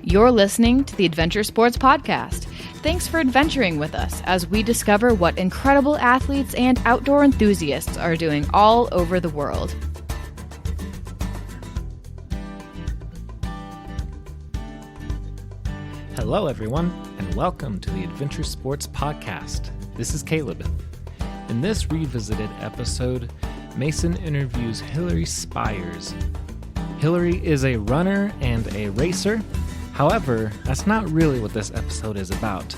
You're listening to the Adventure Sports Podcast. Thanks for adventuring with us as we discover what incredible athletes and outdoor enthusiasts are doing all over the world. Hello, everyone, and welcome to the Adventure Sports Podcast. This is Caleb. In this revisited episode, Mason interviews Hilary Spires. Hilary is a runner and a racer. However, that's not really what this episode is about.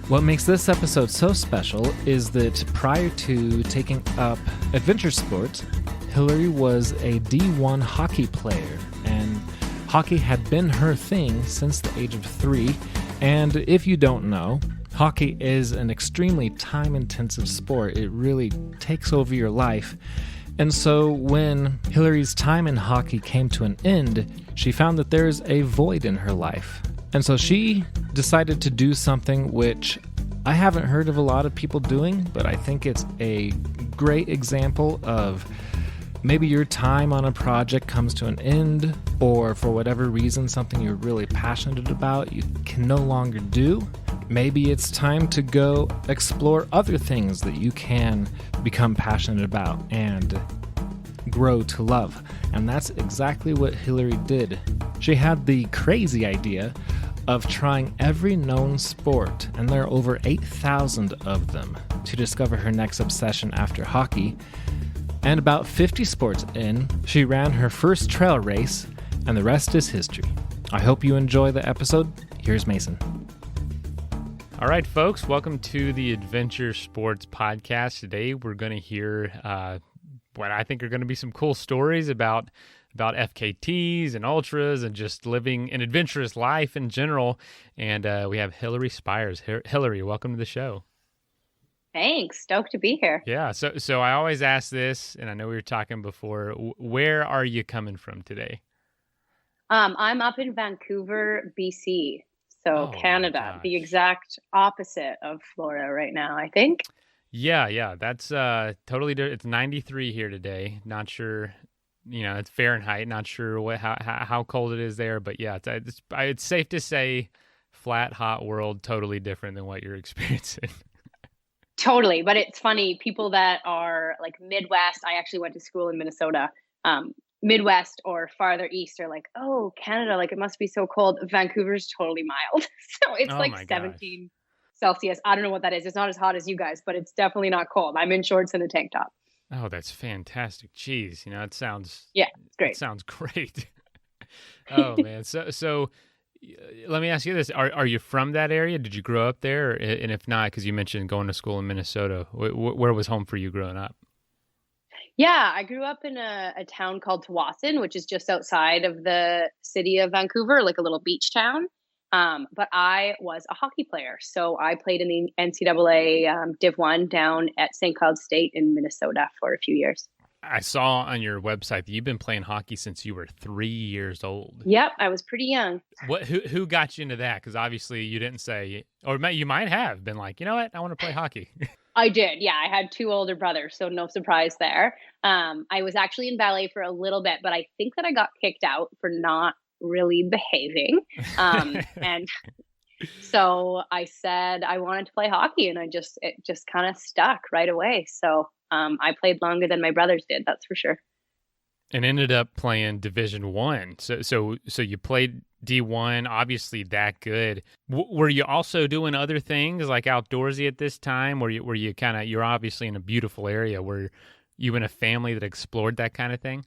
What makes this episode so special is that prior to taking up adventure sports, Hilary was a D1 hockey player, and hockey had been her thing since the age of 3. And if you don't know, hockey is an extremely time-intensive sport. It really takes over your life. And so when Hilary's time in hockey came to an end, she found that there's a void in her life. And so she decided to do something which I haven't heard of a lot of people doing, but I think it's a great example of maybe your time on a project comes to an end, or for whatever reason, something you're really passionate about you can no longer do. Maybe it's time to go explore other things that you can become passionate about and grow to love. And that's exactly what Hilary did. She had the crazy idea of trying every known sport, and there are over 8,000 of them, to discover her next obsession after hockey. And about 50 sports in, she ran her first trail race, and the rest is history. I hope you enjoy the episode. Here's Mason. All right, folks, welcome to the Adventure Sports Podcast. Today we're going to hear what I think are going to be some cool stories about FKTs and ultras and just living an adventurous life in general. And we have Hilary Spires. Hilary, welcome to the show. Thanks. Stoked to be here. Yeah, so I always ask this, and I know we were talking before, where are you coming from today? I'm up in Vancouver, BC. So Canada, the exact opposite of Florida right now, I think. Yeah, that's totally different. It's 93 here today. Not sure, it's Fahrenheit. Not sure how cold it is there, but yeah, it's safe to say flat, hot world, totally different than what you're experiencing. Totally, but it's funny, people that are like Midwest, I actually went to school in Minnesota, Midwest or farther east are like, oh, Canada, like it must be so cold. Vancouver's totally mild. So it's like 17 Celsius. I don't know what that is. It's not as hot as you guys, but it's definitely not cold. I'm in shorts and a tank top. Oh, that's fantastic. Jeez, it sounds... Yeah, it's great. It sounds great. Oh, man. So let me ask you this. Are you from that area? Did you grow up there? And if not, because you mentioned going to school in Minnesota, where was home for you growing up? Yeah, I grew up in a town called Tsawwassen, which is just outside of the city of Vancouver, like a little beach town. But I was a hockey player. So I played in the NCAA Div 1 down at St. Cloud State in Minnesota for a few years. I saw on your website that you've been playing hockey since you were 3 years old. Yep, I was pretty young. Who got you into that? Because obviously you didn't say, or you might have been like, you know what, I want to play hockey. I did. Yeah, I had 2 older brothers, so no surprise there. I was actually in ballet for a little bit, but I think that I got kicked out for not really behaving. And so I said I wanted to play hockey, and it just kind of stuck right away. So I played longer than my brothers did, that's for sure. And ended up playing Division 1. So you played D1, obviously that good. Were you also doing other things like outdoorsy at this time? Were you kind of, you're obviously in a beautiful area. Were you in a family that explored that kind of thing?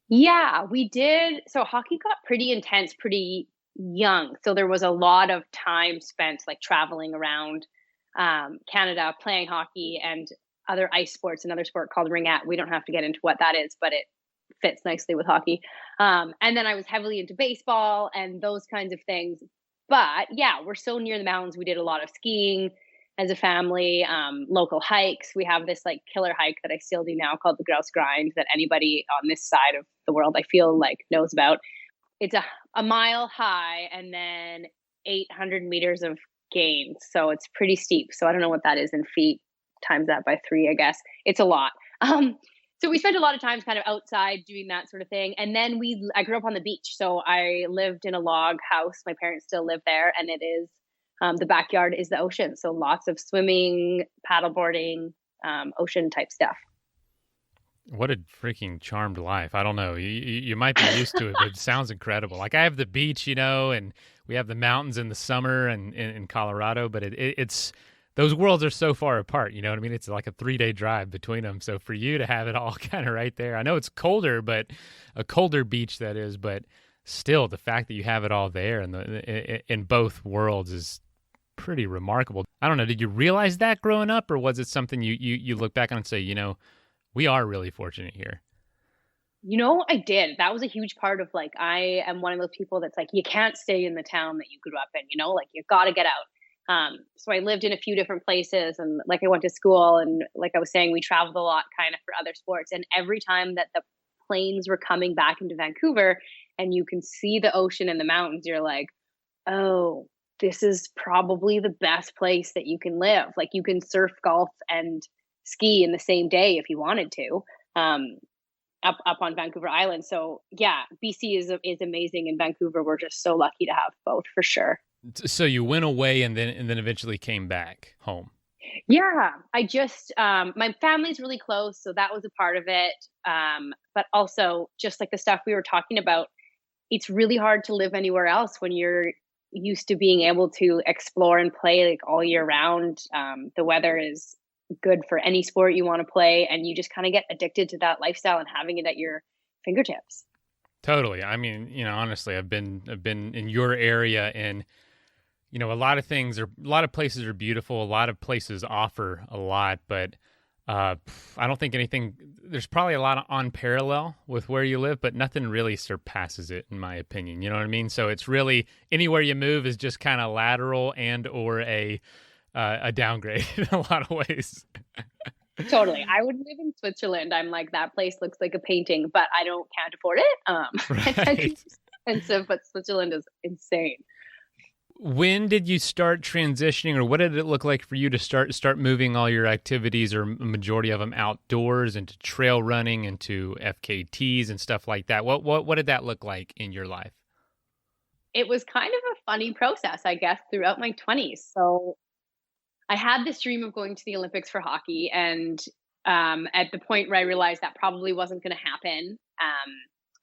Yeah, we did. So hockey got pretty intense pretty young. So there was a lot of time spent like traveling around Canada playing hockey and other ice sports, another sport called ringette. We don't have to get into what that is, but it fits nicely with hockey. And then I was heavily into baseball and those kinds of things. But yeah, we're so near the mountains. We did a lot of skiing as a family, local hikes. We have this like killer hike that I still do now called the Grouse Grind that anybody on this side of the world I feel like knows about. It's a mile high and then 800 meters of gain. So it's pretty steep. So I don't know what that is in feet. Times that by 3, I guess. It's a lot. So we spent a lot of times kind of outside doing that sort of thing. And then I grew up on the beach. So I lived in a log house. My parents still live there, and it is, the backyard is the ocean. So lots of swimming, paddleboarding, ocean type stuff. What a freaking charmed life. I don't know. You might be used to it, but it sounds incredible. Like I have the beach, and we have the mountains in the summer and in Colorado, but it's those worlds are so far apart. You know what I mean? It's like a 3-day drive between them. So for you to have it all kind of right there, I know it's colder, but a colder beach that is, but still the fact that you have it all there and in both worlds is pretty remarkable. I don't know. Did you realize that growing up, or was it something you look back on and say, we are really fortunate here? I did. That was a huge part of like, I am one of those people that's like, you can't stay in the town that you grew up in, like you got to get out. So I lived in a few different places, and like I went to school, and like I was saying, we traveled a lot kind of for other sports. And every time that the planes were coming back into Vancouver and you can see the ocean and the mountains, you're like, oh, this is probably the best place that you can live. Like you can surf, golf, and ski in the same day if you wanted to, up on Vancouver Island. So yeah, BC is amazing, and Vancouver, we're just so lucky to have both for sure. So you went away and then eventually came back home. Yeah, I just my family's really close, so that was a part of it. But also just like the stuff we were talking about, it's really hard to live anywhere else when you're used to being able to explore and play like all year round. The weather is good for any sport you want to play, and you just kind of get addicted to that lifestyle and having it at your fingertips. Totally. I mean, honestly, I've been in your area, and a lot of places are beautiful. A lot of places offer a lot, but I don't think there's probably a lot on parallel with where you live, but nothing really surpasses it, in my opinion. You know what I mean? So it's really anywhere you move is just kind of lateral and or a downgrade in a lot of ways. Totally. I would live in Switzerland. I'm like, that place looks like a painting, but I can't afford it. Right. It's expensive, but Switzerland is insane. When did you start transitioning, or what did it look like for you to start moving all your activities, or a majority of them, outdoors into trail running, into FKTs and stuff like that? What did that look like in your life? It was kind of a funny process, I guess, throughout my 20s. So I had this dream of going to the Olympics for hockey, and at the point where I realized that probably wasn't going to happen,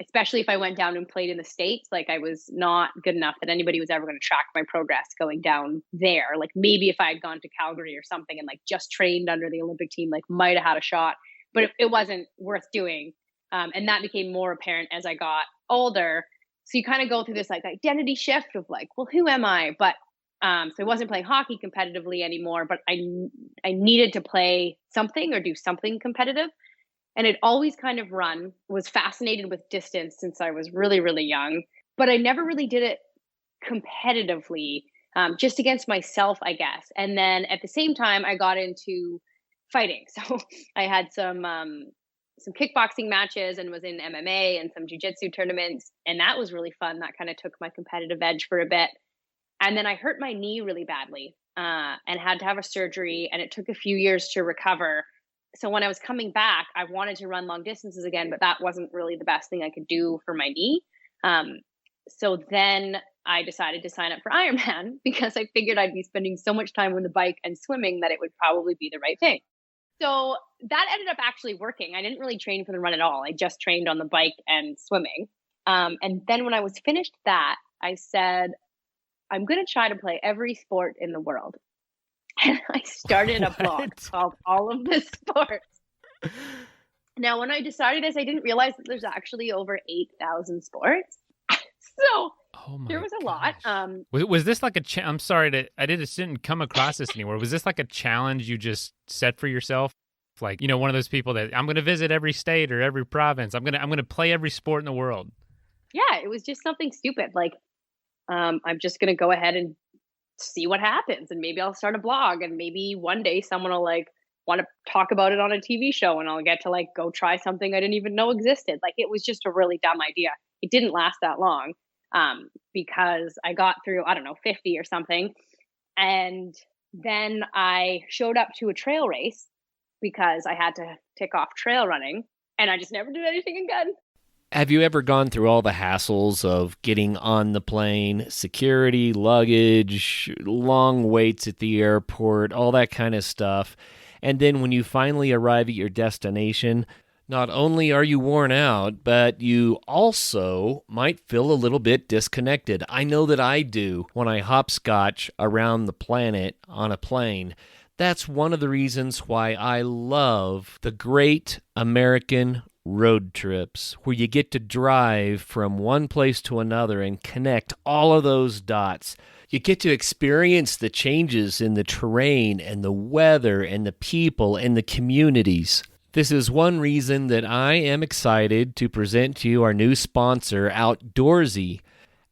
especially if I went down and played in the States, like I was not good enough that anybody was ever going to track my progress going down there. Like maybe if I had gone to Calgary or something and like just trained under the Olympic team, like might have had a shot, but it wasn't worth doing. And that became more apparent as I got older. So you kind of go through this like identity shift of like, well, who am I? But so I wasn't playing hockey competitively anymore, but I needed to play something or do something competitive. And it always kind of was fascinated with distance since I was really, really young, but I never really did it competitively, just against myself, I guess. And then at the same time, I got into fighting. So I had some kickboxing matches and was in MMA and some jiu-jitsu tournaments. And that was really fun. That kind of took my competitive edge for a bit. And then I hurt my knee really badly, and had to have a surgery, and it took a few years to recover. So when I was coming back, I wanted to run long distances again, but that wasn't really the best thing I could do for my knee. So then I decided to sign up for Ironman because I figured I'd be spending so much time on the bike and swimming that it would probably be the right thing. So that ended up actually working. I didn't really train for the run at all. I just trained on the bike and swimming. And then when I was finished that, I said, I'm going to try to play every sport in the world. And I started a blog called All of the Sports. Now, when I decided this, I didn't realize that there's actually over 8,000 sports. So there was a lot. Was this like I'm sorry, I didn't come across this anywhere. Was this like a challenge you just set for yourself? Like, one of those people that I'm going to visit every state or every province. I'm going to play every sport in the world. Yeah, it was just something stupid. Like, I'm just going to go ahead and see what happens, and maybe I'll start a blog, and maybe one day someone will like want to talk about it on a TV show, and I'll get to like go try something I didn't even know existed. Like it was just a really dumb idea. It didn't last that long, because I got through, I don't know, 50 or something. And then I showed up to a trail race because I had to tick off trail running. And I just never did anything again. Have you ever gone through all the hassles of getting on the plane, security, luggage, long waits at the airport, all that kind of stuff? And then when you finally arrive at your destination, not only are you worn out, but you also might feel a little bit disconnected. I know that I do when I hopscotch around the planet on a plane. That's one of the reasons why I love the great American road trips, where you get to drive from one place to another and connect all of those dots. You get to experience the changes in the terrain and the weather and the people and the communities. This is one reason that I am excited to present to you our new sponsor, Outdoorsy.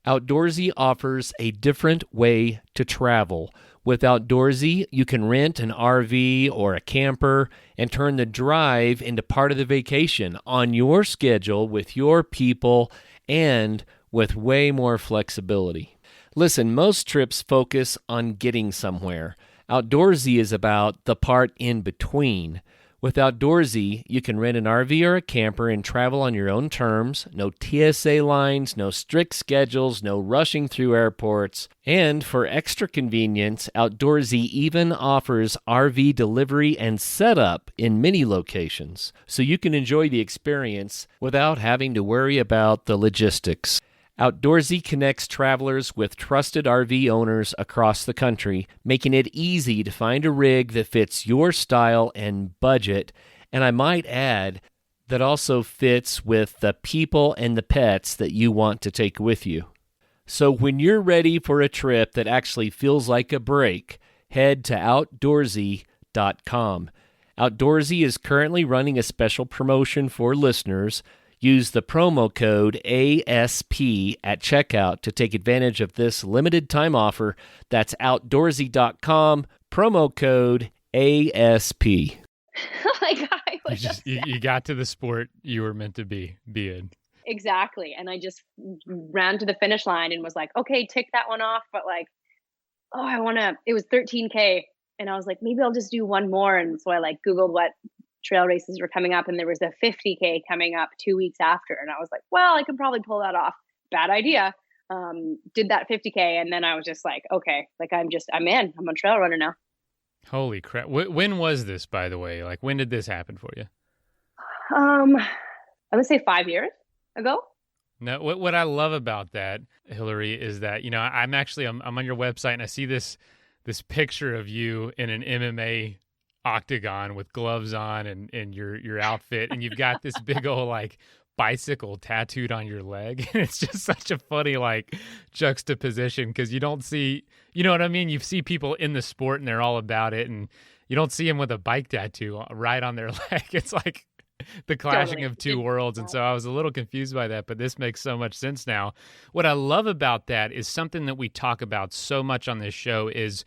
Outdoorsy offers a different way to travel. With Outdoorsy, you can rent an RV or a camper and turn the drive into part of the vacation on your schedule with your people and with way more flexibility. Listen, most trips focus on getting somewhere. Outdoorsy is about the part in between. With Outdoorsy, you can rent an RV or a camper and travel on your own terms. No TSA lines, no strict schedules, no rushing through airports. And for extra convenience, Outdoorsy even offers RV delivery and setup in many locations, so you can enjoy the experience without having to worry about the logistics. Outdoorsy connects travelers with trusted RV owners across the country, making it easy to find a rig that fits your style and budget, and I might add, that also fits with the people and the pets that you want to take with you. So when you're ready for a trip that actually feels like a break, head to Outdoorsy.com. Outdoorsy is currently running a special promotion for listeners. Use the promo code ASP at checkout to take advantage of this limited time offer. That's Outdoorsy.com, promo code ASP. Like you got to the sport you were meant to be in. Exactly. And I just ran to the finish line and was like, okay, tick that one off. But like, it was 13K. And I was like, maybe I'll just do one more. And so I like Googled what trail races were coming up, and there was a 50K coming up 2 weeks after, and I was like, well, I can probably pull that off. Bad idea. Did that 50K, and then I was just like, okay, like I'm a trail runner now. Holy crap. When was this, by the way? Like, when did this happen for you? I would say 5 years ago. No, what I love about that, Hilary, is that, I'm on your website, and I see this picture of you in an MMA octagon with gloves on and your outfit, and you've got this big old like bicycle tattooed on your leg. And it's just such a funny like juxtaposition, because you don't see, you know what I mean? You see people in the sport and they're all about it, and you don't see them with a bike tattoo right on their leg. It's like the clashing of two worlds. And so I was a little confused by that, but this makes so much sense now. What I love about that is something that we talk about so much on this show is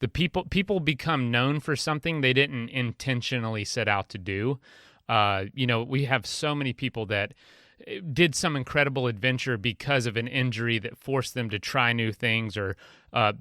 the people become known for something they didn't intentionally set out to do. We have so many people that did some incredible adventure because of an injury that forced them to try new things, or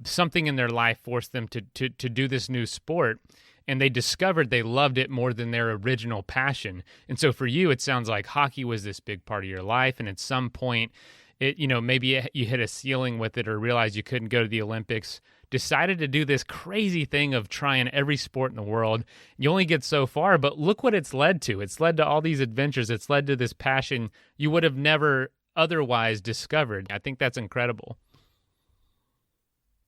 something in their life forced them to do this new sport, and they discovered they loved it more than their original passion. And so for you, it sounds like hockey was this big part of your life, and at some point, maybe you hit a ceiling with it or realized you couldn't go to the Olympics, decided to do this crazy thing of trying every sport in the world. You only get so far, but look what it's led to. It's led to all these adventures. It's led to this passion you would have never otherwise discovered. I think that's incredible.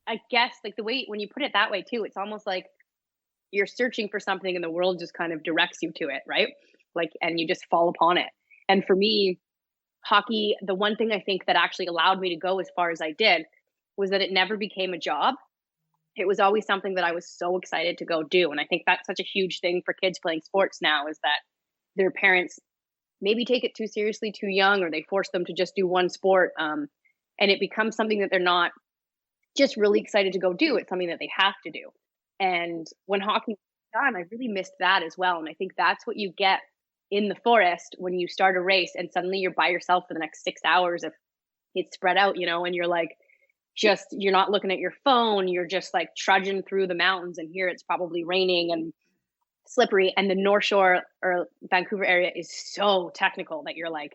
I guess like the way, when you put it that way too, it's almost like you're searching for something and the world just kind of directs you to it, right? Like, and you just fall upon it. And for me, hockey, the one thing I think that actually allowed me to go as far as I did was that it never became a job. It was always something that I was so excited to go do. And I think that's such a huge thing for kids playing sports now, is that their parents maybe take it too seriously too young, or they force them to just do one sport. And it becomes something that they're not just really excited to go do. It's something that they have to do. And when hockey was done, I really missed that as well. And I think that's what you get in the forest when you start a race and suddenly you're by yourself for the next 6 hours. If it's spread out, and you're like, you're not looking at your phone, you're just like trudging through the mountains, and here it's probably raining and slippery. And the North Shore or Vancouver area is so technical that you're like,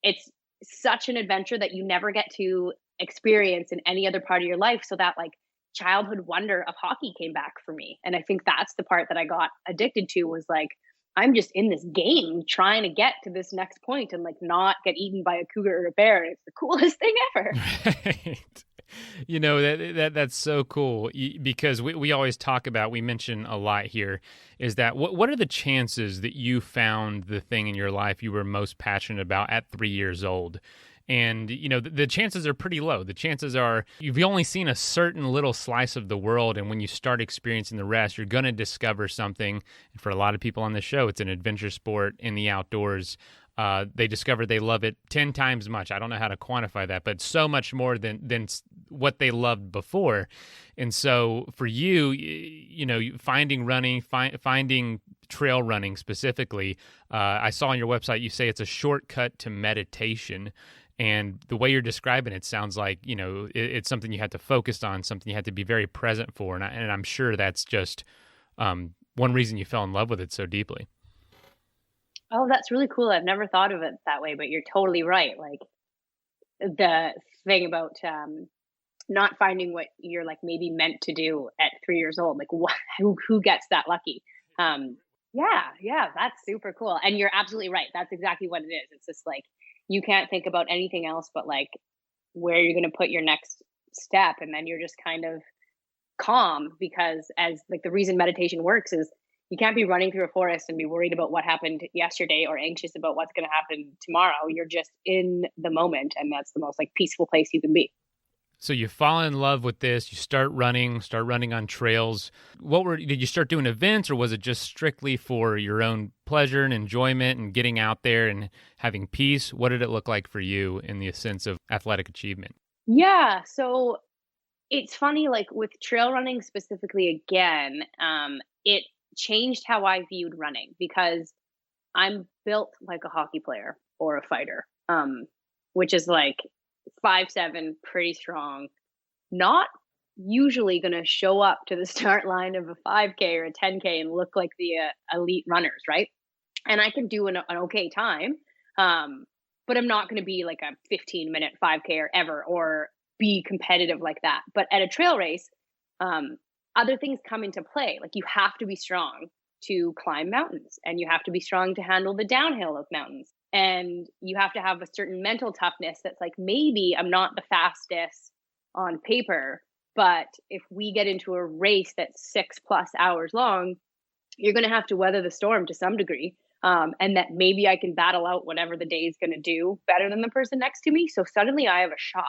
it's such an adventure that you never get to experience in any other part of your life. So that like childhood wonder of hockey came back for me. And I think that's the part that I got addicted to, was like, I'm just in this game trying to get to this next point and like not get eaten by a cougar or a bear. And it's the coolest thing ever. Right. You know, that's so cool, because we always talk about, we mention a lot here, is that what are the chances that you found the thing in your life you were most passionate about at 3 years old? And, you know, the chances are pretty low. The chances are you've only seen a certain little slice of the world, and when you start experiencing the rest, you're going to discover something. And for a lot of people on this show, it's an adventure sport in the outdoors. They discover they love it 10 times much. I don't know how to quantify that, but so much more than what they loved before. And so for you, you know, finding running, finding trail running specifically, I saw on your website you say it's a shortcut to meditation. And the way you're describing it sounds like, you know, it's something you had to focus on, something you had to be very present for. And I'm sure that's just one reason you fell in love with it so deeply. Oh, that's really cool. I've never thought of it that way, but you're totally right. Like the thing about not finding what you're like maybe meant to do at 3 years old, like who gets that lucky? Yeah, that's super cool. And you're absolutely right. That's exactly what it is. It's just like you can't think about anything else but like where you're going to put your next step, and then you're just kind of calm, because as like the reason meditation works is you can't be running through a forest and be worried about what happened yesterday or anxious about what's going to happen tomorrow. You're just in the moment, and that's the most like peaceful place you can be. So you fall in love with this, you start running on trails. Did you start doing events, or was it just strictly for your own pleasure and enjoyment and getting out there and having peace? What did it look like for you in the sense of athletic achievement? Yeah. So it's funny, like with trail running specifically, again, it changed how I viewed running, because I'm built like a hockey player or a fighter, which is like 5'7", pretty strong, not usually going to show up to the start line of a 5K or a 10K and look like the elite runners, right? And I can do an okay time, but I'm not going to be like a 15-minute 5K or ever, or be competitive like that. But at a trail race, other things come into play. Like you have to be strong to climb mountains, and you have to be strong to handle the downhill of mountains. And you have to have a certain mental toughness that's like, maybe I'm not the fastest on paper, but if we get into a race that's 6+ hours long, you're going to have to weather the storm to some degree. And that maybe I can battle out whatever the day is going to do better than the person next to me. So suddenly I have a shot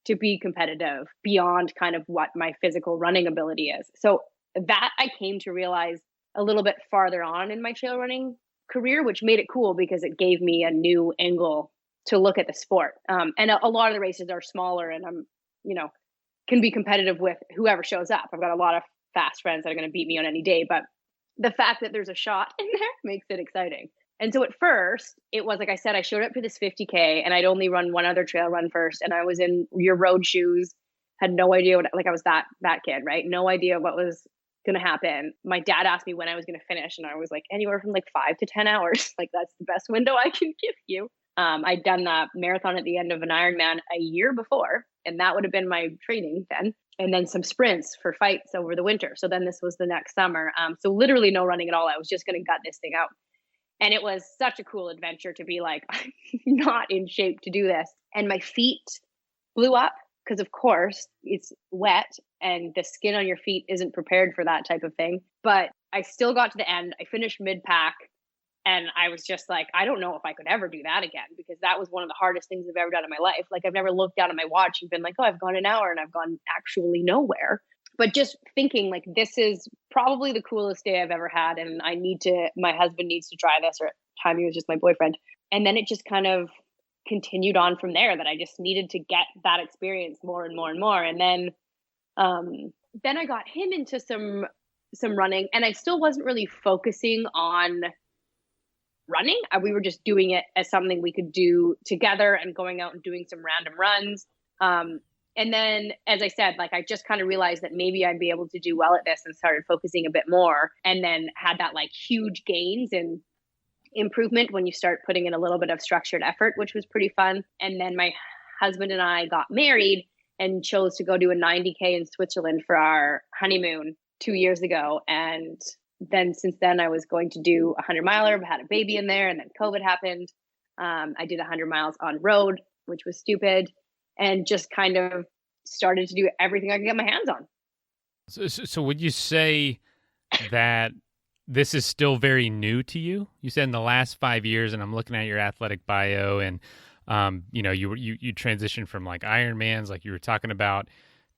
to be competitive beyond kind of what my physical running ability is. So that I came to realize a little bit farther on in my trail running career, which made it cool because it gave me a new angle to look at the sport. And a lot of the races are smaller, and I'm, can be competitive with whoever shows up. I've got a lot of fast friends that are going to beat me on any day, but the fact that there's a shot in there makes it exciting. And so at first, it was like I said, I showed up for this 50K, and I'd only run one other trail run first, and I was in your road shoes, had no idea I was that kid, right? No idea what was going to happen. My dad asked me when I was going to finish, and I was like, anywhere from like 5 to 10 hours. Like that's the best window I can give you. I'd done the marathon at the end of an Ironman a year before, and that would have been my training then. And then some sprints for fights over the winter. So then this was the next summer. So literally no running at all. I was just going to gut this thing out. And it was such a cool adventure to be like, I'm not in shape to do this. And my feet blew up because, of course, it's wet and the skin on your feet isn't prepared for that type of thing. But I still got to the end. I finished mid-pack. And I was just like, I don't know if I could ever do that again, because that was one of the hardest things I've ever done in my life. Like I've never looked down at my watch and been like, oh, I've gone an hour and I've gone actually nowhere. But just thinking like, this is probably the coolest day I've ever had. And my husband needs to try this, or at the time he was just my boyfriend. And then it just kind of continued on from there, that I just needed to get that experience more and more and more. And then I got him into some running, and I still wasn't really focusing on running. We were just doing it as something we could do together and going out and doing some random runs. And then, as I said, like I just kind of realized that maybe I'd be able to do well at this and started focusing a bit more, and then had that like huge gains and improvement when you start putting in a little bit of structured effort, which was pretty fun. And then my husband and I got married and chose to go do a 90K in Switzerland for our honeymoon 2 years ago. And then since then I was going to do a 100-miler, but had a baby in there, and then COVID happened. I did 100 miles on road, which was stupid, and just kind of started to do everything I could get my hands on. So would you say that this is still very new to you? You said in the last 5 years, and I'm looking at your athletic bio, and you transitioned from like Ironmans, like you were talking about,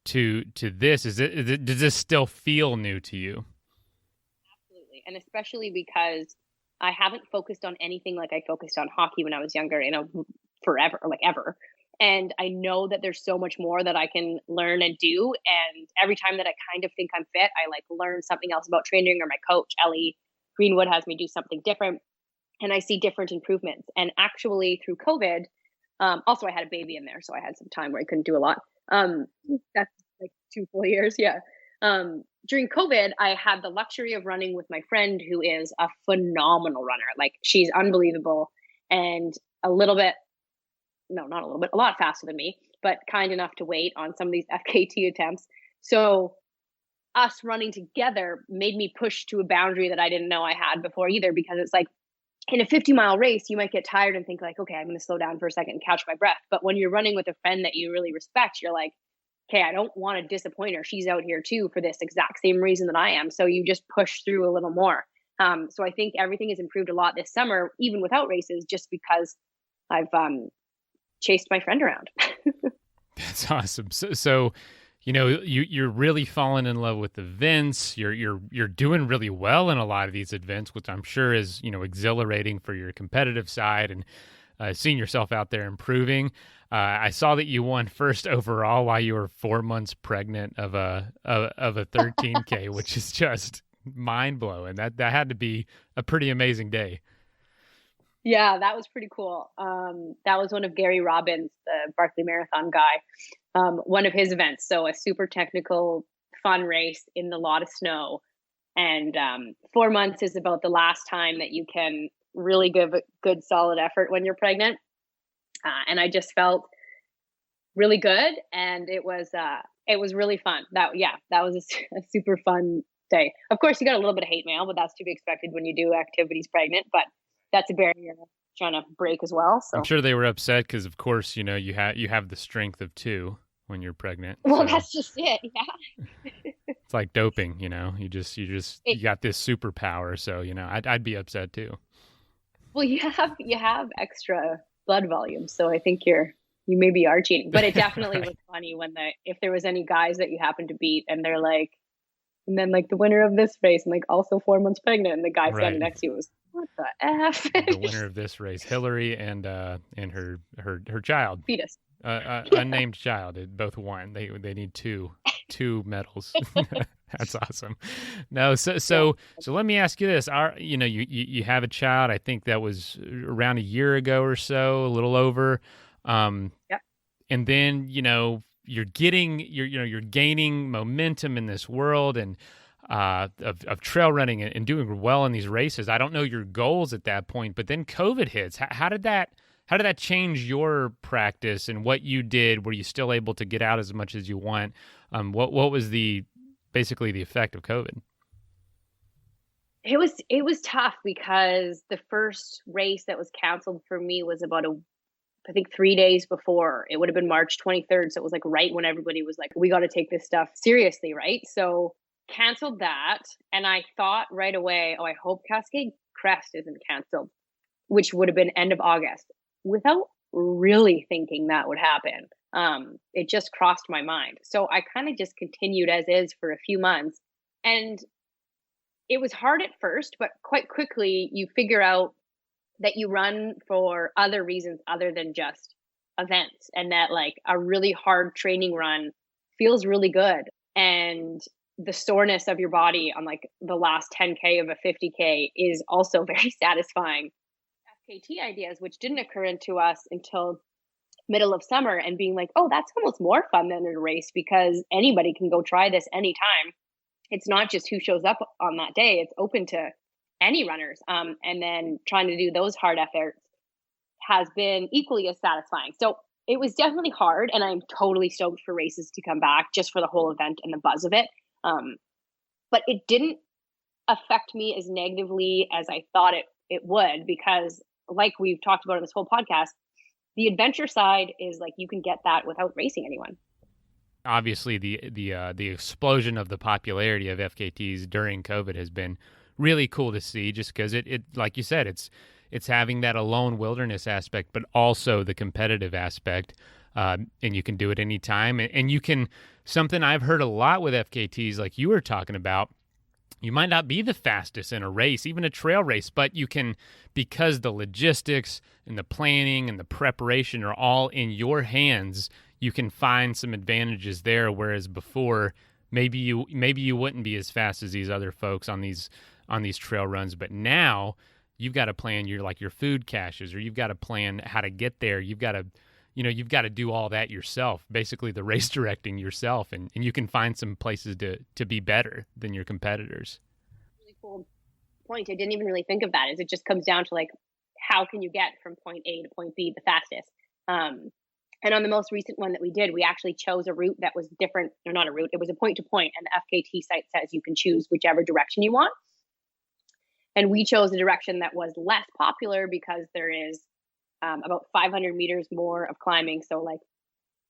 to this. Does this still feel new to you? Absolutely, and especially because I haven't focused on anything like I focused on hockey when I was younger, forever, like ever. And I know that there's so much more that I can learn and do. And every time that I kind of think I'm fit, I like learn something else about training, or my coach, Ellie Greenwood, has me do something different, and I see different improvements. And actually through COVID, also I had a baby in there, so I had some time where I couldn't do a lot. That's like 2 full years. Yeah. During COVID, I had the luxury of running with my friend, who is a phenomenal runner. Like, she's unbelievable, and a lot faster than me, but kind enough to wait on some of these FKT attempts. So us running together made me push to a boundary that I didn't know I had before either, because it's like in a 50-mile race, you might get tired and think like, okay, I'm going to slow down for a second and catch my breath. But when you're running with a friend that you really respect, you're like, okay, I don't want to disappoint her. She's out here too for this exact same reason that I am. So you just push through a little more. So I think everything has improved a lot this summer, even without races, just because I've chased my friend around. That's awesome. So you're really falling in love with events. You're doing really well in a lot of these events, which I'm sure is exhilarating for your competitive side, and seeing yourself out there improving. I saw that you won first overall while you were 4 months pregnant of a 13K, which is just mind blowing. That had to be a pretty amazing day. Yeah, that was pretty cool. That was one of Gary Robbins, the Barkley Marathon guy, one of his events. So a super technical, fun race in a lot of snow. And 4 months is about the last time that you can really give a good, solid effort when you're pregnant. And I just felt really good, and it was really fun. That was a super fun day. Of course, you got a little bit of hate mail, but that's to be expected when you do activities pregnant. But that's a barrier I'm trying to break as well. So I'm sure they were upset because, of course, you have the strength of 2 when you're pregnant. Well, so that's just it. Yeah. it's like doping. You got this superpower. So I'd be upset too. Well, you have extra blood volume, so I think you maybe are cheating. But it definitely was funny if there was any guys that you happen to beat, and they're like, and then like the winner of this race, and like also 4 months pregnant, and the guy standing next to you was, what the F? The winner of this race, Hilary, and her child, fetus, unnamed child, both won. They need two medals. That's awesome. No, so let me ask you this: you have a child? I think that was around a year ago or so, a little over. Yep. And then you're gaining momentum in this world and of trail running and doing well in these races. I don't know your goals at that point, but then COVID hits. How did that change your practice and what you did? Were you still able to get out as much as you want? What was basically the effect of COVID? It was tough because the first race that was canceled for me was about I think 3 days before. It would have been March 23rd. So it was like right when everybody was like, we got to take this stuff seriously, right? So canceled that. And I thought right away, I hope Cascade Crest isn't canceled, which would have been end of August, without really thinking that would happen. It just crossed my mind. So I kind of just continued as is for a few months. And it was hard at first, but quite quickly you figure out that you run for other reasons other than just events, and that like a really hard training run feels really good. And the soreness of your body on like the last 10K of a 50K is also very satisfying. FKT ideas, which didn't occur into us until middle of summer and being like, oh, that's almost more fun than a race because anybody can go try this anytime. It's not just who shows up on that day. It's open to any runners. And then trying to do those hard efforts has been equally as satisfying. So it was definitely hard, and I'm totally stoked for races to come back just for the whole event and the buzz of it. But it didn't affect me as negatively as I thought it would, because like we've talked about in this whole podcast, the adventure side is like you can get that without racing anyone. Obviously, the explosion of the popularity of FKTs during COVID has been really cool to see, just because it like you said, it's having that alone wilderness aspect, but also the competitive aspect, and you can do it anytime. And you can, something I've heard a lot with FKTs, like you were talking about, you might not be the fastest in a race, even a trail race, but you can, because the logistics and the planning and the preparation are all in your hands, you can find some advantages there. Whereas before, maybe you wouldn't be as fast as these other folks on these trail runs. But now you've got to plan your food caches, or you've got to plan how to get there. You've got to do all that yourself, basically the race directing yourself, and you can find some places to be better than your competitors. Really cool point. I didn't even really think of that. Is it just comes down to like, how can you get from point A to point B the fastest? And on the most recent one that we did, we actually chose a route that was different, or not a route, it was a point to point, and the FKT site says you can choose whichever direction you want. And we chose a direction that was less popular because there is about 500 meters more of climbing. So like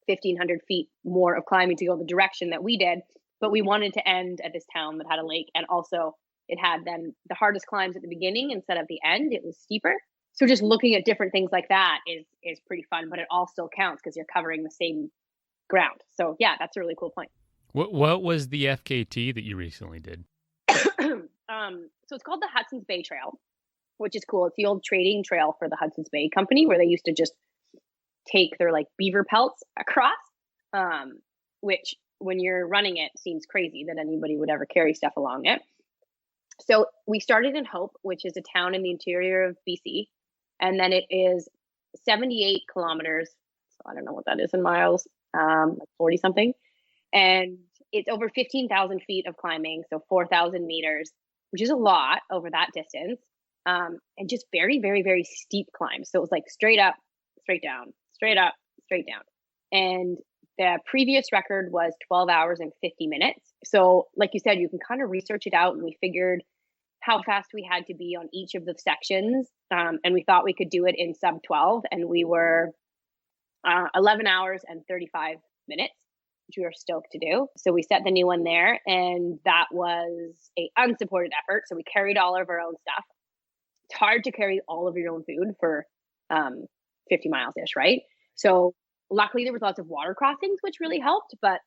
1,500 feet more of climbing to go the direction that we did. But we wanted to end at this town that had a lake. And also it had then the hardest climbs at the beginning instead of the end. It was steeper. So just looking at different things like that is pretty fun, but it all still counts because you're covering the same ground. So yeah, that's a really cool point. What was the FKT that you recently did? So it's called the Hudson's Bay Trail, which is cool. It's the old trading trail for the Hudson's Bay Company, where they used to just take their like beaver pelts across, which when you're running it seems crazy that anybody would ever carry stuff along it. So we started in Hope, which is a town in the interior of BC. And then it is 78 kilometers. So I don't know what that is in miles, like 40 something. And it's over 15,000 feet of climbing. So 4,000 meters, which is a lot over that distance. And just very, very, very steep climbs. So it was like straight up, straight down, straight up, straight down. And the previous record was 12 hours and 50 minutes. So like you said, you can kind of research it out, and we figured how fast we had to be on each of the sections. And we thought we could do it in sub 12, and we were 11 hours and 35 minutes, which we were stoked to do. So we set the new one there, and that was a unsupported effort. So we carried all of our own stuff. It's hard to carry all of your own food for 50 miles-ish, right? So luckily there was lots of water crossings, which really helped, but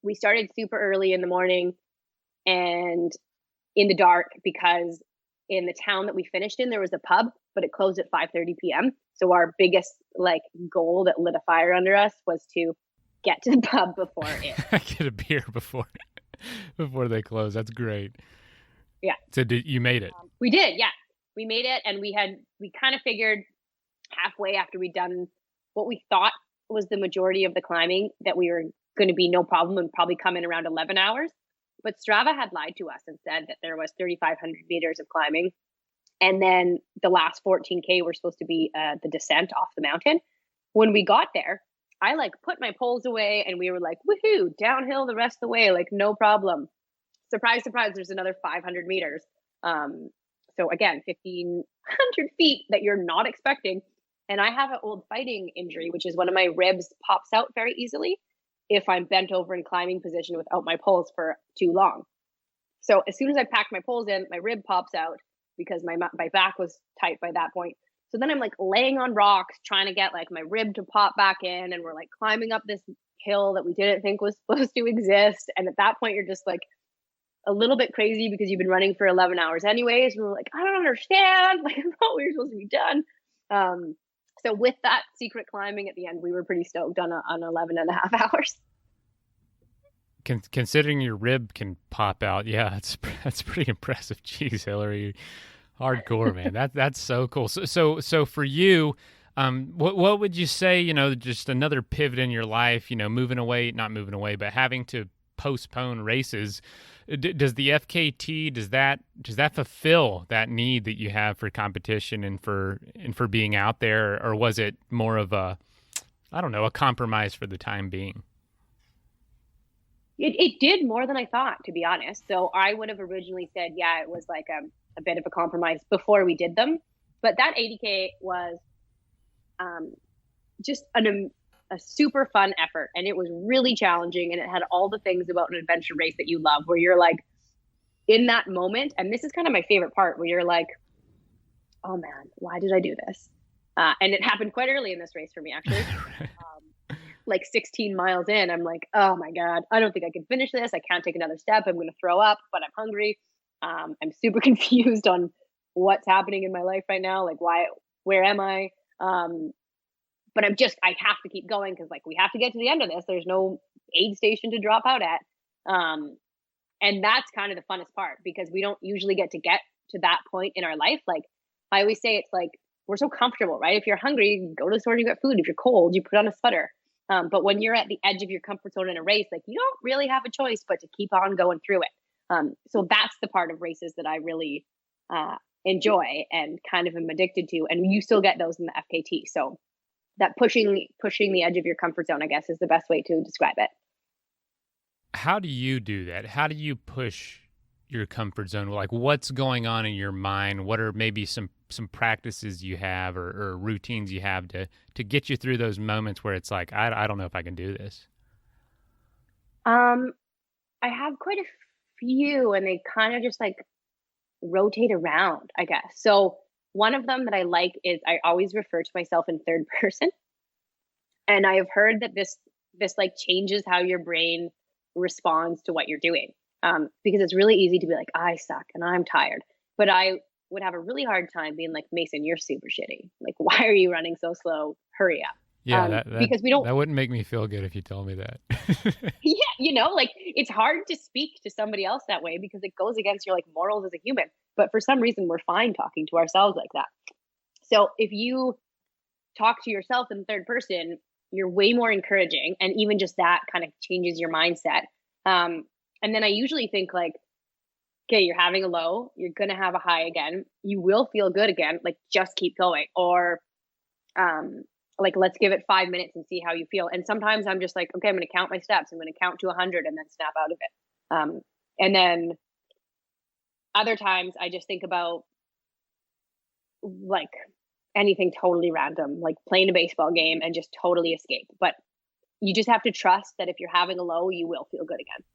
we started super early in the morning and in the dark, because in the town that we finished in, there was a pub, but it closed at 5:30 p.m. So our biggest like goal that lit a fire under us was to get to the pub before it. Get a beer before they close. That's great. Yeah. So you made it? We did, yeah. We made it, and we kind of figured halfway after we'd done what we thought was the majority of the climbing that we were going to be no problem and probably come in around 11 hours. But Strava had lied to us and said that there was 3,500 meters of climbing. And then the last 14K were supposed to be the descent off the mountain. When we got there, I like put my poles away and we were like, woohoo, downhill the rest of the way, like no problem. Surprise, surprise, there's another 500 meters. So again, 1,500 feet that you're not expecting. And I have an old fighting injury, which is one of my ribs pops out very easily if I'm bent over in climbing position without my poles for too long. So as soon as I packed my poles in, my rib pops out because my back was tight by that point. So then I'm like laying on rocks, trying to get like my rib to pop back in. And we're like climbing up this hill that we didn't think was supposed to exist. And at that point, you're just like a little bit crazy because you've been running for 11 hours anyways. And we're like, I don't understand. Like, I thought we were supposed to be done. So with that secret climbing at the end, we were pretty stoked on 11 and a half hours. Considering your rib can pop out, yeah, that's pretty impressive. Jeez, Hilary, hardcore, man. That's so cool. So for you, What would you say, just another pivot in your life, not moving away, but having to postpone races? Does the FKT, does that fulfill that need that you have for competition and for being out there, or was it more of a compromise for the time being? It did more than I thought, to be honest. So I would have originally said, yeah, it was like a bit of a compromise before we did them. But that 80K was just a super fun effort. And it was really challenging. And it had all the things about an adventure race that you love, where you're like in that moment. And this is kind of my favorite part, where you're like, oh man, why did I do this? And it happened quite early in this race for me, actually. Like 16 miles in, I'm like, oh my God, I don't think I can finish this. I can't take another step. I'm going to throw up, but I'm hungry. I'm super confused on what's happening in my life right now. Like, where am I? But I have to keep going, because like we have to get to the end of this. There's no aid station to drop out at. And that's kind of the funnest part, because we don't usually get to that point in our life. Like I always say, it's like, we're so comfortable, right? If you're hungry, you go to the store and you get food. If you're cold, you put on a sweater. But when you're at the edge of your comfort zone in a race, like you don't really have a choice but to keep on going through it. So that's the part of races that I really enjoy and kind of am addicted to. And you still get those in the FKT. So that pushing the edge of your comfort zone, I guess, is the best way to describe it. How do you do that? How do you push your comfort zone? Like, what's going on in your mind? What are maybe some practices you have or routines you have to get you through those moments where it's like, I don't know if I can do this? I have quite a few, and they kind of just like rotate around, I guess. So one of them that I like is I always refer to myself in third person. And I have heard that this like changes how your brain responds to what you're doing. Because it's really easy to be like, I suck and I'm tired. But I would have a really hard time being like, Mason, you're super shitty. Like, why are you running so slow? Hurry up. Yeah, because we don't. That wouldn't make me feel good if you told me that. Yeah, like it's hard to speak to somebody else that way, because it goes against your like morals as a human. But for some reason, we're fine talking to ourselves like that. So if you talk to yourself in third person, you're way more encouraging, and even just that kind of changes your mindset. And then I usually think like, okay, you're having a low, you're going to have a high again. You will feel good again. Like, just keep going. Or, like, let's give it 5 minutes and see how you feel. And sometimes I'm just like, okay, I'm going to count my steps. I'm going to count to 100 and then snap out of it. And then other times I just think about like anything totally random, like playing a baseball game and just totally escape. But you just have to trust that if you're having a low, you will feel good again.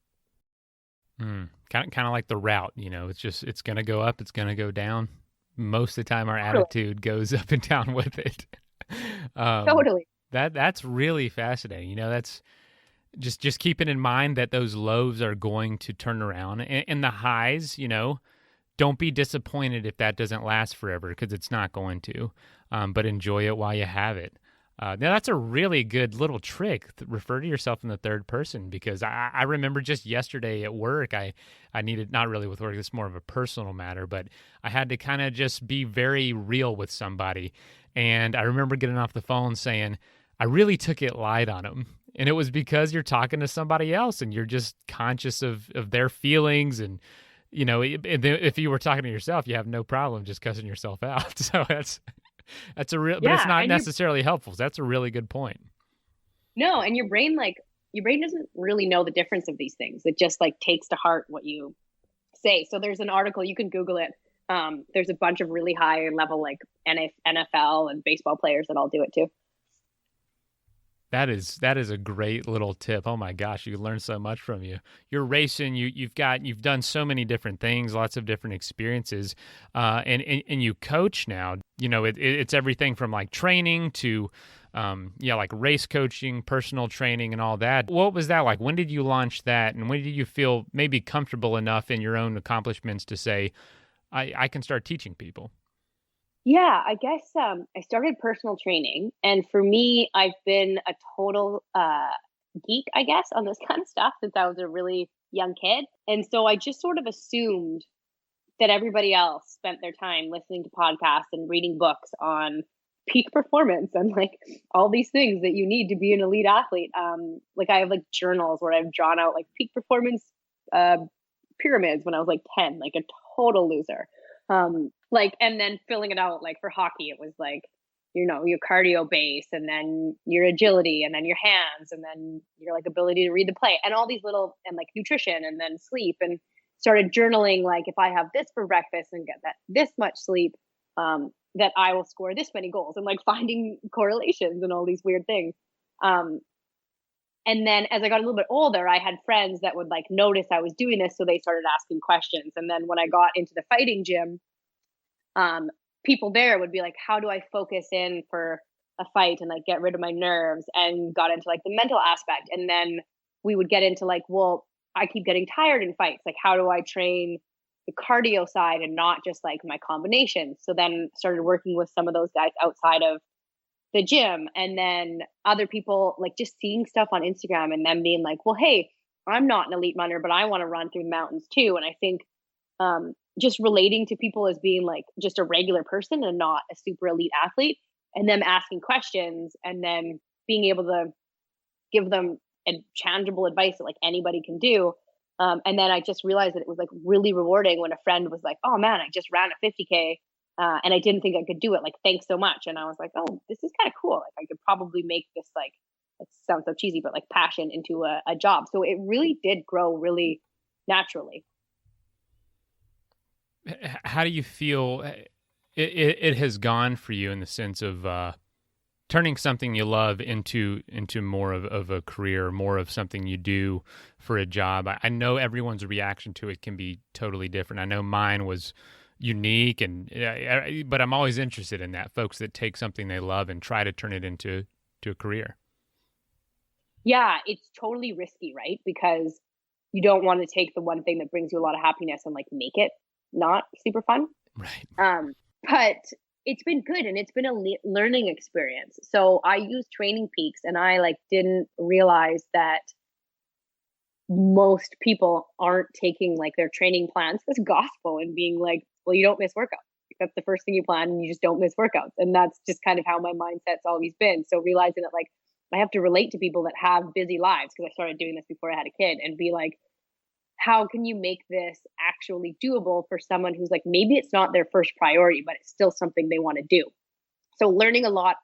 Kind of like the route, it's going to go up, it's going to go down. Most of the time our attitude goes up and down with it. Totally. That's really fascinating. That's just keeping in mind that those lows are going to turn around, and the highs, don't be disappointed if that doesn't last forever, because it's not going to, but enjoy it while you have it. Now, that's a really good little trick. Refer to yourself in the third person, because I remember just yesterday at work, I needed, not really with work, it's more of a personal matter, but I had to kind of just be very real with somebody. And I remember getting off the phone saying, I really took it light on them. And it was because you're talking to somebody else and you're just conscious of their feelings. And, if you were talking to yourself, you have no problem just cussing yourself out. So that's a real, but it's not necessarily helpful. So that's a really good point. No, and your brain doesn't really know the difference of these things. It just like takes to heart what you say. So there's an article, you can Google it. There's a bunch of really high level like NFL and baseball players that all do it too. That is a great little tip. Oh my gosh, you learn so much from you. You're racing. You've done so many different things, lots of different experiences, and you coach now. It's everything from like training to, like race coaching, personal training, and all that. What was that like? When did you launch that, and when did you feel maybe comfortable enough in your own accomplishments to say, I can start teaching people? Yeah, I guess I started personal training, and for me, I've been a total geek, I guess, on this kind of stuff since I was a really young kid. And so I just sort of assumed that everybody else spent their time listening to podcasts and reading books on peak performance and like all these things that you need to be an elite athlete. Like I have like journals where I've drawn out like peak performance pyramids when I was like 10, like a total loser. Like, and then filling it out, like for hockey, it was like, you know, your cardio base and then your agility and then your hands and then your like ability to read the play and all these little, and like nutrition and then sleep, and started journaling. Like if I have this for breakfast and get that this much sleep, that I will score this many goals, and like finding correlations and all these weird things. And then as I got a little bit older, I had friends that would like notice I was doing this. So they started asking questions. And then when I got into the fighting gym, people there would be like, how do I focus in for a fight and like get rid of my nerves, and got into like the mental aspect. And then we would get into like, well, I keep getting tired in fights. Like, how do I train the cardio side and not just like my combinations? So then started working with some of those guys outside of the gym. And then other people, like just seeing stuff on Instagram and them being like, well, hey, I'm not an elite runner, but I want to run through the mountains too. And I think just relating to people as being like just a regular person and not a super elite athlete, and them asking questions and then being able to give them tangible advice that like anybody can do. And then I just realized that it was like really rewarding when a friend was like, oh man, I just ran a 50K. And I didn't think I could do it. Like, thanks so much. And I was like, oh, this is kind of cool. Like I could probably make this, like, it sounds so cheesy, but like passion into a job. So it really did grow really naturally. How do you feel it has gone for you in the sense of turning something you love into more of a career, more of something you do for a job? I know everyone's reaction to it can be totally different. I know mine was unique, but I'm always interested in that, folks that take something they love and try to turn it into a career. Yeah, it's totally risky, right? Because you don't want to take the one thing that brings you a lot of happiness and like make it not super fun. Right. But it's been good, and it's been a learning experience. So I use Training Peaks, and I like didn't realize that most people aren't taking like their training plans as gospel and being like, well, you don't miss workouts. That's the first thing you plan, and you just don't miss workouts. And that's just kind of how my mindset's always been. So realizing that like I have to relate to people that have busy lives, because I started doing this before I had a kid, and be like, how can you make this actually doable for someone who's like, maybe it's not their first priority, but it's still something they want to do. So learning a lot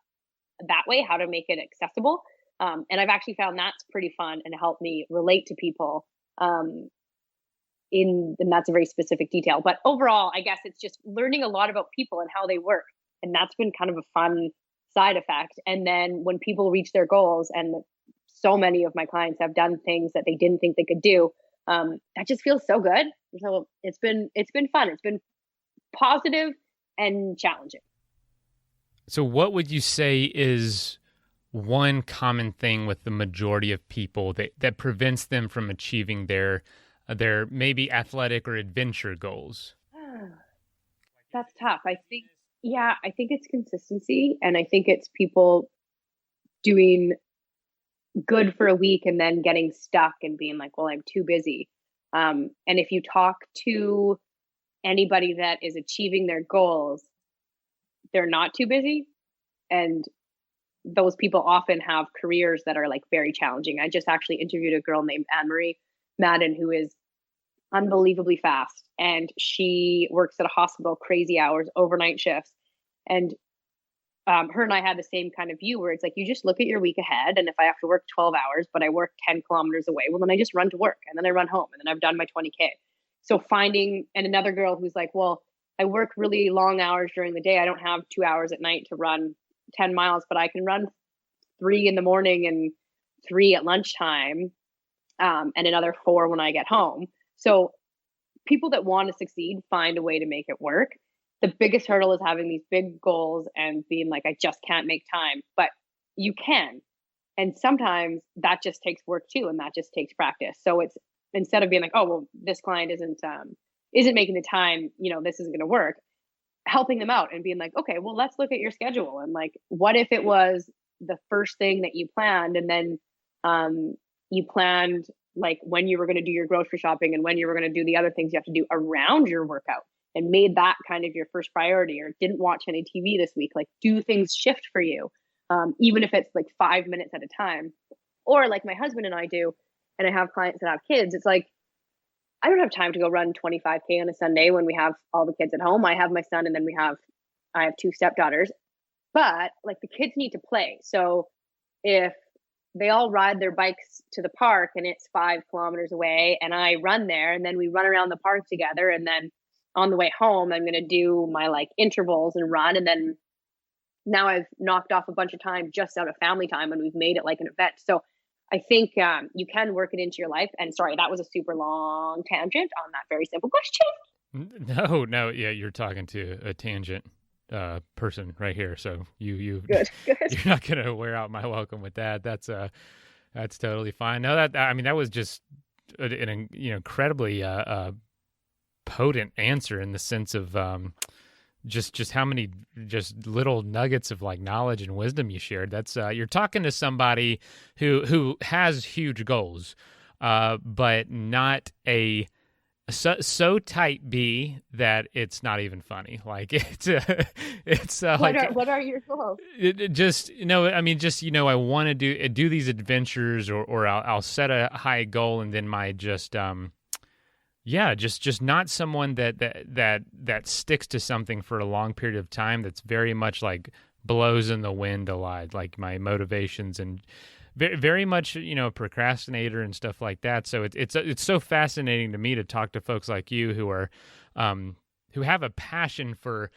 that way, how to make it accessible. And I've actually found that's pretty fun and helped me relate to people. And that's a very specific detail. But overall, I guess it's just learning a lot about people and how they work. And that's been kind of a fun side effect. And then when people reach their goals, and so many of my clients have done things that they didn't think they could do, that just feels so good. So it's been fun. It's been positive and challenging. So what would you say is one common thing with the majority of people that prevents them from achieving their maybe athletic or adventure goals? That's tough. I think it's consistency, and I think it's people doing good for a week and then getting stuck and being like, well, I'm too busy. And if you talk to anybody that is achieving their goals, they're not too busy. And those people often have careers that are like very challenging. I just actually interviewed a girl named Anne-Marie Madden, who is unbelievably fast. And she works at a hospital, crazy hours, overnight shifts. And her and I had the same kind of view where it's like, you just look at your week ahead. And if I have to work 12 hours, but I work 10 kilometers away, well, then I just run to work, and then I run home, and then I've done my 20K. So and another girl who's like, well, I work really long hours during the day. I don't have 2 hours at night to run 10 miles, but I can run 3 in the morning and 3 at lunchtime, and another 4 when I get home. So people that want to succeed find a way to make it work. The biggest hurdle is having these big goals and being like, I just can't make time, but you can. And sometimes that just takes work too. And that just takes practice. So it's, instead of being like, oh, well, this client isn't making the time, this isn't going to work, helping them out and being like, okay, well, let's look at your schedule. And like, what if it was the first thing that you planned, and then you planned like when you were going to do your grocery shopping and when you were going to do the other things you have to do around your workout. and made that kind of your first priority, or didn't watch any TV this week, like do things shift for you, even if it's like 5 minutes at a time. Or like my husband and I do, and I have clients that have kids, it's like, I don't have time to go run 25K on a Sunday when we have all the kids at home. I have my son, and then I have 2 stepdaughters, but like the kids need to play. So if they all ride their bikes to the park and it's 5 kilometers away, and I run there, and then we run around the park together, and then on the way home, I'm going to do my like intervals and run. And then now I've knocked off a bunch of time just out of family time, and we've made it like an event. So I think you can work it into your life. And sorry, that was a super long tangent on that very simple question. No, yeah, you're talking to a tangent person right here. So you good. You're not going to wear out my welcome with that. That's totally fine. No, that was just an incredibly potent answer, in the sense of just how many just little nuggets of like knowledge and wisdom you shared. That's you're talking to somebody who has huge goals, but not so type B that it's not even funny. Like it's what are your goals? I want to do these adventures, or I'll set a high goal, and then my just not someone that sticks to something for a long period of time. That's very much like blows in the wind a lot, like my motivations, and very, very much, procrastinator and stuff like that. So it's so fascinating to me to talk to folks like you who are, who have a passion for,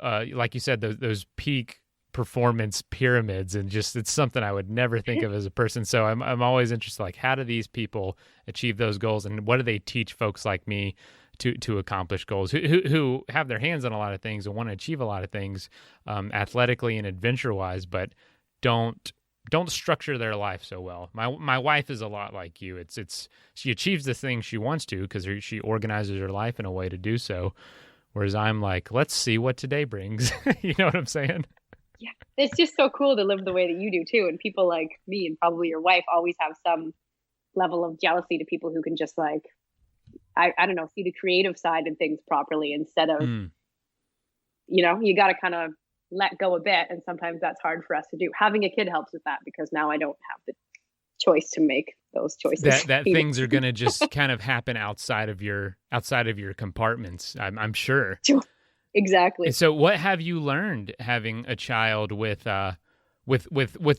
like you said, those peak performance pyramids, and just, it's something I would never think of as a person. So I'm always interested, like, how do these people achieve those goals, and what do they teach folks like me to accomplish goals, who have their hands on a lot of things and want to achieve a lot of things, athletically and adventure wise, but don't structure their life so well. My wife is a lot like you. It's she achieves the things she wants to because she organizes her life in a way to do so. Whereas I'm like, let's see what today brings. You know what I'm saying? Yeah, it's just so cool to live the way that you do too. And people like me, and probably your wife, always have some level of jealousy to people who can just like, I don't know, see the creative side of things properly, instead of, you got to kind of let go a bit. And sometimes that's hard for us to do. Having a kid helps with that, because now I don't have the choice to make those choices. That things are going to just kind of happen outside of your compartments, I'm sure. Exactly. So what have you learned having a child with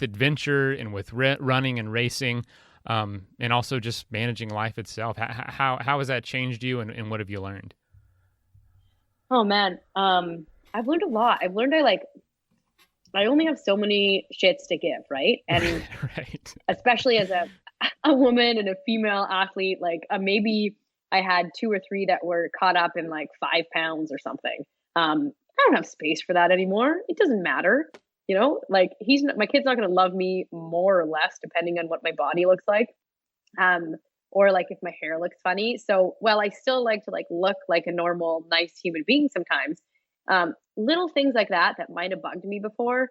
adventure and with running and racing, and also just managing life itself? How has that changed you, and what have you learned? Oh man. I've learned a lot. I've learned I only have so many shits to give, right? And right. Especially as a woman and a female athlete, like maybe I had 2 or 3 that were caught up in like 5 pounds or something. I don't have space for that anymore. It doesn't matter. Like my kid's not going to love me more or less depending on what my body looks like. Or like if my hair looks funny. So while I still like to like look like a normal, nice human being sometimes, little things like that might have bugged me before,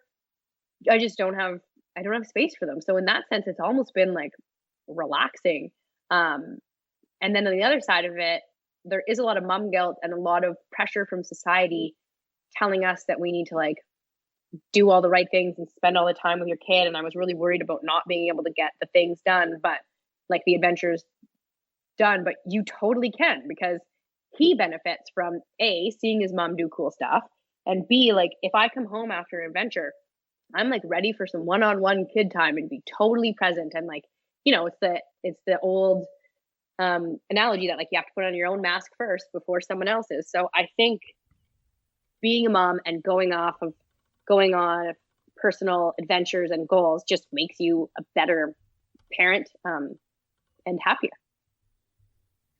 I don't have space for them. So in that sense, it's almost been like relaxing. And then on the other side of it, there is a lot of mom guilt and a lot of pressure from society telling us that we need to like do all the right things and spend all the time with your kid. And I was really worried about not being able to get the things done, but like the adventures done, but you totally can, because he benefits from A, seeing his mom do cool stuff, and B, like if I come home after an adventure, I'm like ready for some one-on-one kid time and be totally present. And like, it's the old analogy that like you have to put on your own mask first before someone else's. So I think being a mom and going on personal adventures and goals just makes you a better parent, and happier.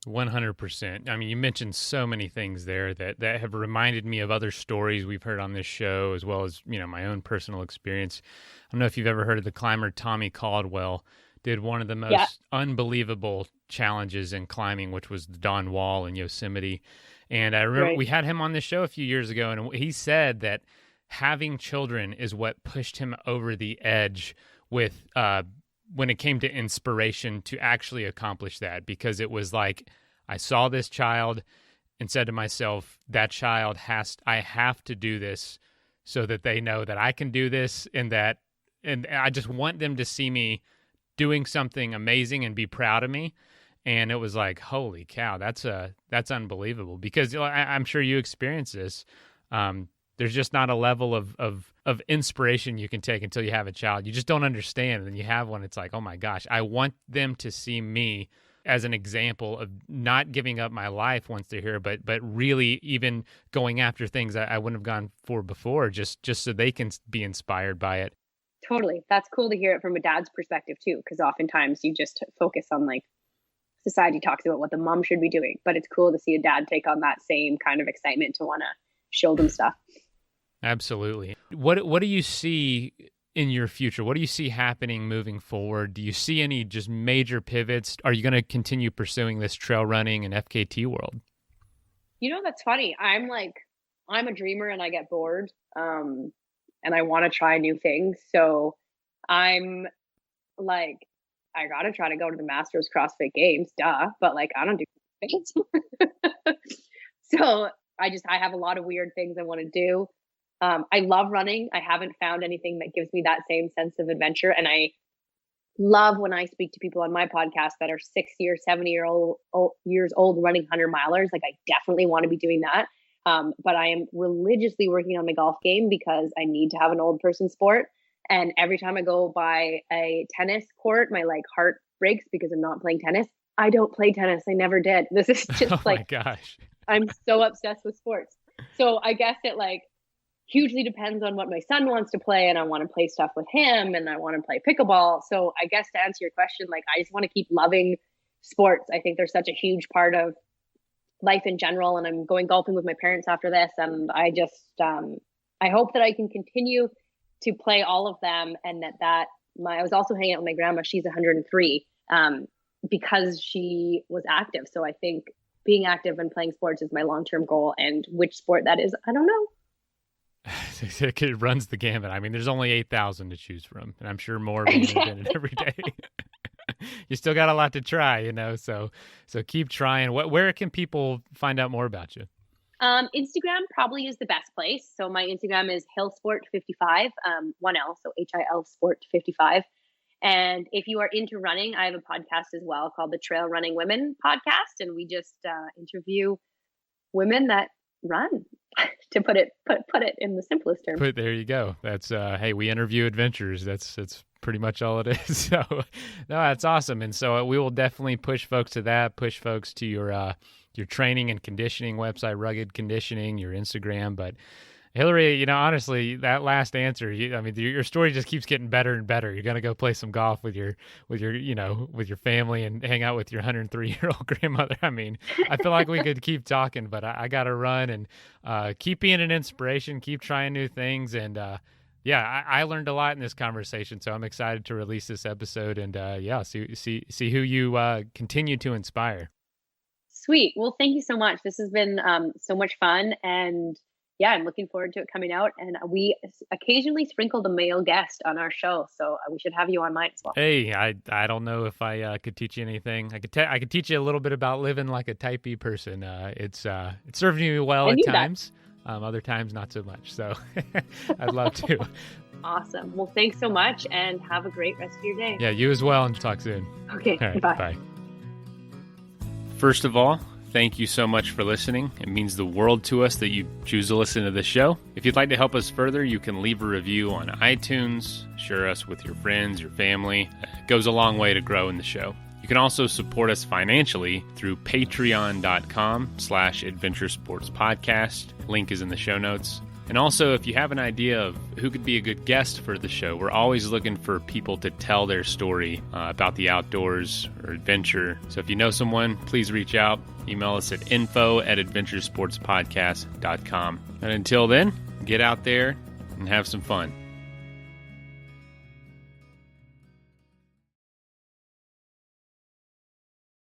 100%. I mean, you mentioned so many things there that have reminded me of other stories we've heard on this show, as well as, my own personal experience. I don't know if you've ever heard of the climber Tommy Caldwell. Did one of the most unbelievable challenges in climbing, which was the Dawn Wall in Yosemite. And I remember we had him on the show a few years ago, and he said that having children is what pushed him over the edge with when it came to inspiration to actually accomplish that, because it was like, I saw this child and said to myself, I have to do this so that they know that I can do this, and I just want them to see me doing something amazing and be proud of me. And it was like, holy cow, that's unbelievable, because I'm sure you experience this. There's just not a level of inspiration you can take until you have a child. You just don't understand. And then you have one, it's like, oh my gosh, I want them to see me as an example of not giving up my life once they're here, but really even going after things I wouldn't have gone for before, just so they can be inspired by it. Totally. That's cool to hear it from a dad's perspective too, because oftentimes you just focus on like society talks about what the mom should be doing, but it's cool to see a dad take on that same kind of excitement to want to show them stuff. Absolutely. What do you see in your future? What do you see happening moving forward? Do you see any just major pivots? Are you going to continue pursuing this trail running and FKT world? You know, that's funny. I'm a dreamer and I get bored. And I want to try new things. So I'm like, I got to try to go to the Masters CrossFit Games, duh. But like, I don't do things. So I have a lot of weird things I want to do. I love running. I haven't found anything that gives me that same sense of adventure. And I love when I speak to people on my podcast that are 60 or 70 years old running 100-milers. Like, I definitely want to be doing that. But I am religiously working on my golf game because I need to have an old person sport. And every time I go by a tennis court, my heart breaks because I'm not playing tennis. I don't play tennis. I never did. This is just oh my gosh. I'm so obsessed with sports. So I guess it hugely depends on what my son wants to play, and I want to play stuff with him, and I want to play pickleball. So I guess to answer your question, I just want to keep loving sports. I think they're such a huge part of life in general, and I'm going golfing with my parents after this, and I just I hope that I can continue to play all of them, and I was also hanging out with my grandma. She's 103 because she was active. So I think being active and playing sports is my long-term goal, and which sport that is, I don't know. It runs the gamut. I mean, there's only 8,000 to choose from, and I'm sure more are being invented every day. You still got a lot to try, so keep trying. Where can people find out more about you? Instagram probably is the best place. So my Instagram is HillSport55, 1L, so HIL Sport 55. And if you are into running, I have a podcast as well called the Trail Running Women Podcast, and we just interview women that run, to put it in the simplest terms. There you go. That's hey, we interview adventurers. That's pretty much all it is. So no, that's awesome. And so we will definitely push folks to that, push folks to your training and conditioning website, Rugged Conditioning, your Instagram. But Hilary, honestly, that last answer, your story just keeps getting better and better. You're going to go play some golf with your family and hang out with your 103-year-old grandmother. I mean, I feel like we could keep talking, but I got to run, and keep being an inspiration, keep trying new things. And I learned a lot in this conversation, so I'm excited to release this episode and see who you continue to inspire. Sweet. Well, thank you so much. This has been so much fun, and I'm looking forward to it coming out. And we occasionally sprinkle the male guest on our show, so we should have you on mine as well. Hey, I don't know if I could teach you anything. I could teach you a little bit about living like a type B person. It's served me well at times. Other times not so much. So I'd love to. Awesome. Well, thanks so much, and have a great rest of your day. Yeah, you as well, and talk soon. Okay. All right, bye. Bye. First of all, thank you so much for listening. It means the world to us that you choose to listen to this show. If you'd like to help us further, you can leave a review on iTunes, share us with your friends, your family. It goes a long way to grow in the show. You can also support us financially through patreon.com/adventuresportspodcast. Link is in the show notes. And also, if you have an idea of who could be a good guest for the show, we're always looking for people to tell their story about the outdoors or adventure. So if you know someone, please reach out. Email us at info@adventuresportspodcast.com. And until then, get out there and have some fun.